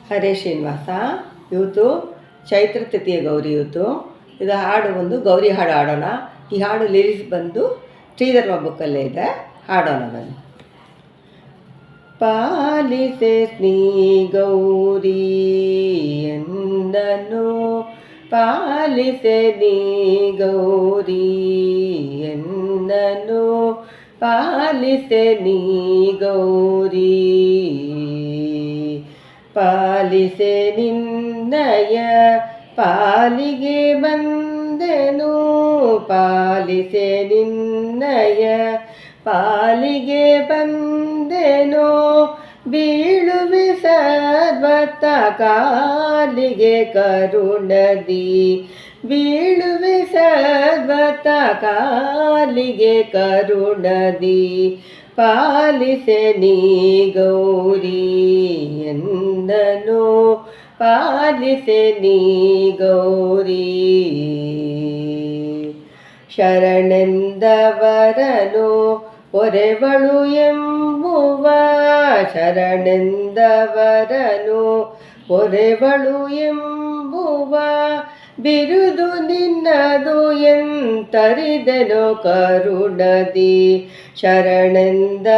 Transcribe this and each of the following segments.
ಹರೇ ಶ್ರೀನಿವಾಸ. ಇವತ್ತು ಚೈತ್ರ ತೃತೀಯ ಗೌರಿ. ಇವತ್ತು ಇದು ಹಾಡು ಒಂದು ಗೌರಿ ಹಾಡು ಹಾಡೋಣ. ಈ ಹಾಡು ಲಿರಿಕ್ಸ್ ಬಂದು ಶ್ರೀಧರ್ಮ ಬುಕ್ಕಲ್ಲೇ ಇದೆ, ಹಾಡೋಣ ಬನ್ನಿ. ಪಾಲಿಸೆ ನೀ ಗೌರಿ ಎಂದನು, ಪಾಲಿಸೆ ನೀ ಗೌರಿ ಎಂದನು, ಪಾಲಿಸೆ ನೀ ಗೌರಿ, ಪಾಲಿಸೆ ನಿನ್ನಯ ಪಾಲಿಗೆ ಬಂದೆನು, ಪಾಲಿಸೆ ನಿನ್ನಯ ಪಾಲಿಗೆ ಬಂದೆನು, ಬೀಳುವೆ ಸರ್ವತ ಕಾಲಿಗೆ ಕರುಣದಿ, ಬೀಳುವೆ ಸರ್ವತ ಕಾಲಿಗೆ ಕರುಣದಿ, ಪಾಲಿಸೆ ನೀ ಗೌರಿ ಎಂದನು, ಪಾಲಿಸೆ ನೀ ಗೌರಿ. ಶರಣೆಂದವರನು ಒರೆವಳು ಎಂಬುವ, ಶರಣೆಂದವರನು ಒರೆವಳು ಎಂಬುವ, ಬಿರುದು ನಿನ್ನದು ಎಂತರಿದೆನೋ ಕರುಣದಿ, ಶರಣೆಂದವರನು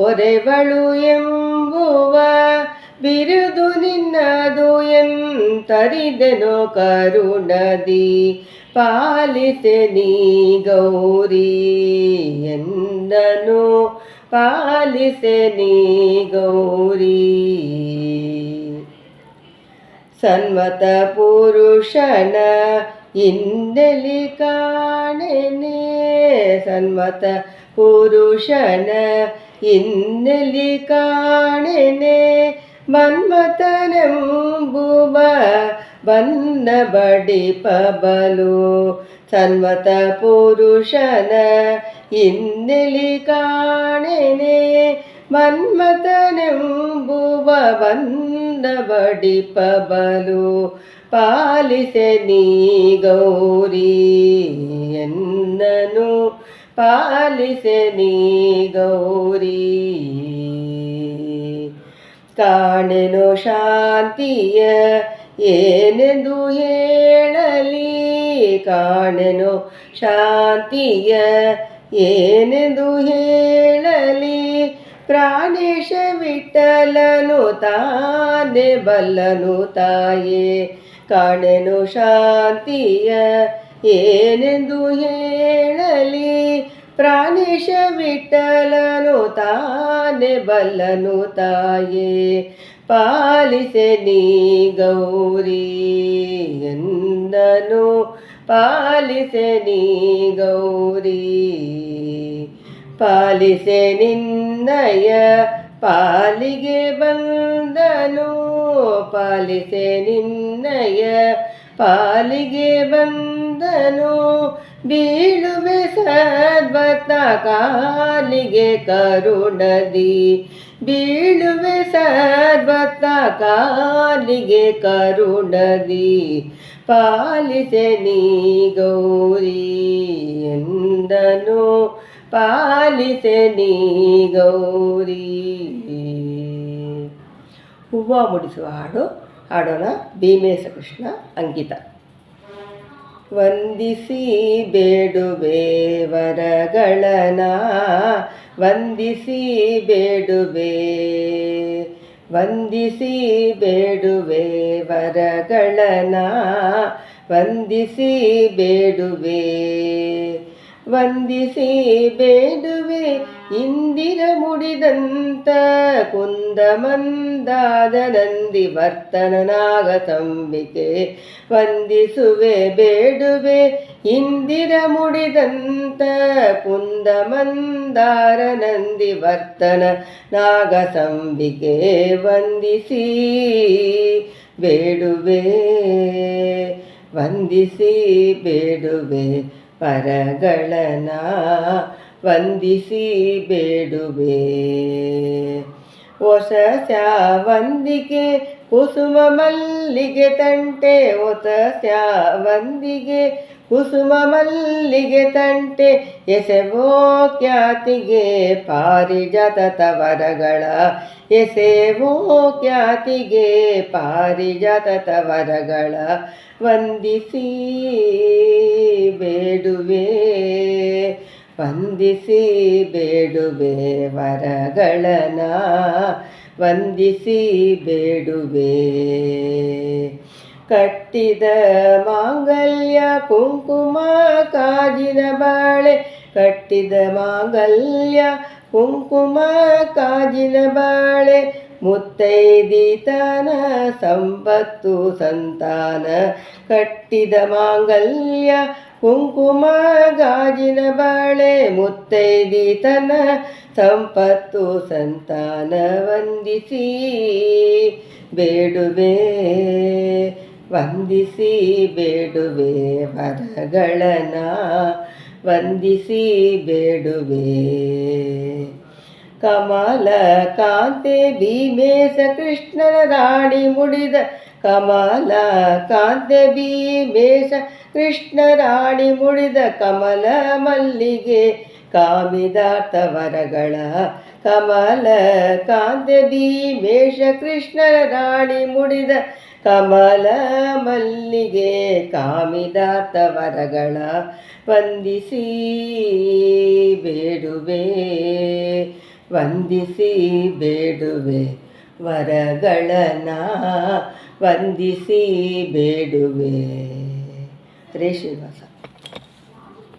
ಒರೆವಳು ಎಂಬುವ, ಬಿರುದು ನಿನ್ನದು ಎಂತರಿದೆನೋ ಕರುಣದಿ, ಪಾಲಿಸೆ ನೀ ಗೌರಿ ಎಂದನು, ಪಾಲಿಸೆ ನೀ ಗೌರಿ. ಸನ್ಮತ ಪುರುಷನ ಇನ್ನೆಲಿ ಕಾಣೆನೆ, ಸನ್ಮತ ಪುರುಷನ ಇನ್ನೆಲಿ ಕಾಣೆನೆ, ಮನ್ಮಥನೆಂಬುವ ಬನ್ನ ಬಡಿಪಬಲು, ಸನ್ಮತ ಪುರುಷನ ಇನ್ನೆಲಿ ಕಾಣೆನೆ, ಮನ್ಮಥನೆಂಬುವ ಬನ್ನ ಬಡಿಪಬಲು, ಪಾಲಿಸೆ ನೀ ಗೌರಿ ಎನ್ನನು, ಪಾಲಿಸೆ ನೀ ಗೌರಿ. ಕಾಣೆನು ಶಾಂತಿಯ ಏನೆಂದು ಹೇಳಲಿ, ಕಾಣೆನು ಶಾಂತಿಯ ಏನೆಂದು ಹೇಳಲಿ, ಪ್ರಾಣೇಶ ವಿಠಲನು ತಾನೇ ಬಲ್ಲನು ತಾಯೇ, ಕಾಣೆನು ಶಾಂತಿಯ ಏನೆಂದು ಹೇಳಲಿ, ಪ್ರಾಣೇಶ ವಿಠಲನು ತಾನೇ ಬಲ್ಲನು ತಾಯೇ, ಪಾಲಿಸೆ ನೀ ಗೌರಿ ಎಂದನು, ಪಾಲಿಸೆ ನೀ ಗೌರಿ. ಪಾಲಿಸೆ ನಿನ್ನಯ ಪಾಲಿಗೆ ಬಂದನು, ಪಾಲಿಸೆ ನಿನ್ನಯ ಪಾಲಿಗೆ ಬಂದನು, ಬೀಳುವೆ ಸರ್ವತ ಕಾಲಿಗೆ ಕರುಣದಿ, ಬೀಳುವೆ ಸರ್ವತ ಕಾಲಿಗೆ ಕರುಣದಿ, ಪಾಲಿಸೆ ನೀ ಗೌರಿ ಎಂದನು, ಪಾಲಿಸೆ ನೀ ಗೌರಿ. ಹೂವ ಮುಡಿಸುವ ಹಾಡು ಹಾಡೋಣ. ಭೀಮೇಶ ಕೃಷ್ಣ ಅಂಕಿತ. ವಂದಿಸಿ ಬೇಡುವೆ ವರಗಳನ, ವಂದಿಸಿ ಬೇಡುವೆ, ವಂದಿಸಿ ಬೇಡುವೆ ವರಗಳನ, ವಂದಿಸಿ ಬೇಡುವೆ, ವಂದಿಸಿ ಬೇಡುವೆ ಇಂದಿರ ಮುಡಿದಂತ ಕುಂದಮಂದಾದ ನಂದಿ ವರ್ತನನಾಗ ತಂಬಿಕೆ, ವಂದಿಸುವೆ ಬೇಡುವೆ ಇಂದಿರ ಮುಡಿದಂತ ಕುಂದಮಂದಾರ ನಂದಿ ವರ್ತನ ನಾಗ ಸಂಬಿಕೆ, ವಂದಿಸಿ ಬೇಡುವೆ, ವಂದಿಸಿ ಬೇಡುವೆ ಪರಗಳನ, ವಂದಿಸಿ ಬೇಡುವೆ. ಹೊಸ ವಂದಿಕೆ ಕುಸುಮ ಮಲ್ಲಿಗೆ ತಂಟೆ ಒತ ಸ್ಯಾವಂದಿಗೆ ಕುಸುಮ ಮಲ್ಲಿಗೆ ತಂಟೆ ಎಸೆವೋ ಖ್ಯಾತಿಗೆ ಪಾರಿಜಾತ ವರಗಳ ಎಸೆವೋ ಖ್ಯಾತಿಗೆ ಪಾರಿಜಾತ ವರಗಳ ವಂದಿಸಿ ಬೇಡುವೆ ವಂದಿಸಿ ಬೇಡುವೆ ವರಗಳನ ವಂದಿಸಿ ಬೇಡುವೆ ಕಟ್ಟಿದ ಮಾಂಗಲ್ಯ ಕುಂಕುಮ ಕಾಜಿನ ಬಾಳೆ ಕಟ್ಟಿದ ಮಾಂಗಲ್ಯ ಕುಂಕುಮ ಕಾಜಿನ ಬಾಳೆ ಮುತ್ತೈದಿತನ ಸಂಪತ್ತು ಸಂತಾನ ಕಟ್ಟಿದ ಮಾಂಗಲ್ಯ ಕುಂಕುಮ ಗಾಜಿನ ಬಾಳೆ ಮುತ್ತೈದಿತನ ಸಂಪತ್ತು ಸಂತಾನ ವಂದಿಸಿ ಬೇಡುವೆ ವಂದಿಸಿ ಬೇಡುವೆ ವರಗಳನ ವಂದಿಸಿ ಬೇಡುವೆ ಕಮಲ ಕಾಂತೆ ಭೀಮೇಶ ಕೃಷ್ಣನ ರಾಣಿ ಮುಡಿದ ಕಮಲ ಕಾಂತೆ ಭೀಮೇಶ ಕೃಷ್ಣ ರಾಣಿ ಮುಡಿದ ಕಮಲ ಮಲ್ಲಿಗೆ ಕಾಮಿದಾರ್ಥ ವರಗಳ ಕಮಲ ಕಾಂತೆ ಭೀಮೇಶ ಕೃಷ್ಣ ರಾಣಿ ಮುಡಿದ ಕಮಲ ಮಲ್ಲಿಗೆ ಕಾಮಿದಾರ್ಥ ವರಗಳ ವಂದಿಸಿ ಬೇಡುವೆ ವಂದಿಸಿ ಬೇಡುವೆ ವರಗಳನ ವಂದಿಸಿ ಬೇಡುವೆ. ಹರೇ ಶ್ರೀನಿವಾಸ.